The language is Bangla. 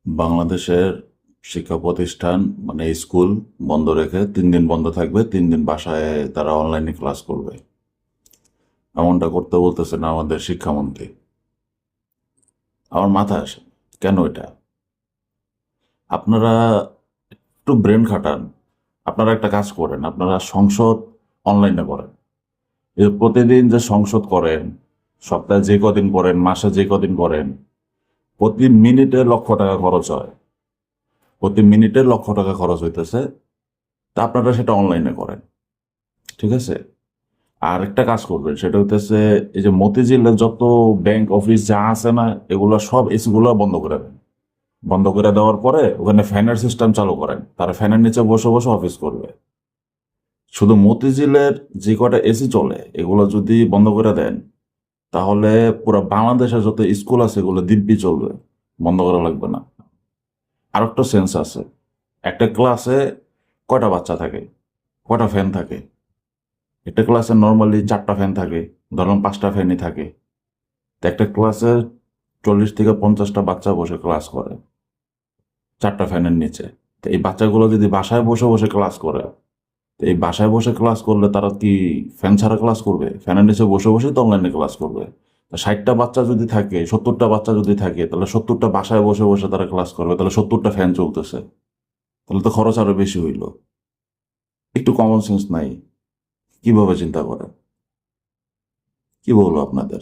বাংলাদেশের শিক্ষা প্রতিষ্ঠান মানে স্কুল বন্ধ রেখে 3 দিন বন্ধ থাকবে, 3 দিন বাসায় তারা অনলাইনে ক্লাস করবে। এমনটা করতে বলতেছেন আমাদের শিক্ষামন্ত্রী। আমার মাথায় আসে কেন এটা। আপনারা একটু ব্রেন খাটান। আপনারা একটা কাজ করেন, আপনারা সংসদ অনলাইনে করেন। এই প্রতিদিন যে সংসদ করেন, সপ্তাহে যে কদিন করেন, মাসে যে কদিন করেন, প্রতি মিনিটে লক্ষ টাকা খরচ হয়। প্রতি মিনিটে লক্ষ টাকা খরচ হইতেছে। তা আপনারা সেটা অনলাইনে করেন, ঠিক আছে? আর একটা কাজ করবেন, সেটা হইতেছে এই যে মতিঝিলের যত ব্যাংক অফিস যা আছে না, এগুলো সব এসি গুলো বন্ধ করে দেন। বন্ধ করে দেওয়ার পরে ওখানে ফ্যানের সিস্টেম চালু করেন, তারা ফ্যানের নিচে বসে বসে অফিস করবে। শুধু মতিঝিলের যে কটা এসি চলে এগুলো যদি বন্ধ করে দেন, তাহলে পুরো বাংলাদেশের যত স্কুল আছে এগুলো দিব্যি চলবে, বন্ধ করা লাগবে না। আর একটা সেন্স আছে, একটা ক্লাসে কয়টা বাচ্চা থাকে, কয়টা ফ্যান থাকে? একটা ক্লাসে নর্মালি 4টা ফ্যান থাকে, ধরুন 5টা ফ্যানই থাকে। তো একটা ক্লাসে 40 থেকে 50টা বাচ্চা বসে ক্লাস করে 4টা ফ্যানের নিচে। তো এই বাচ্চাগুলো যদি বাসায় বসে বসে ক্লাস করে, তো এই বাসায় বসে ক্লাস করলে তারা কি ফ্যান ছাড়া ক্লাস করবে? ফ্যানের নিচে বসে বসে তো অনলাইনে ক্লাস করবে। তা 60টা বাচ্চা যদি থাকে, 70টা বাচ্চা যদি থাকে, তাহলে 70টা বাসায় বসে বসে তারা ক্লাস করবে, তাহলে 70টা ফ্যান চলতেছে, তাহলে তো খরচ আরো বেশি হইল। একটু কমন সেন্স নাই? কিভাবে চিন্তা করেন? কি বলবো আপনাদের?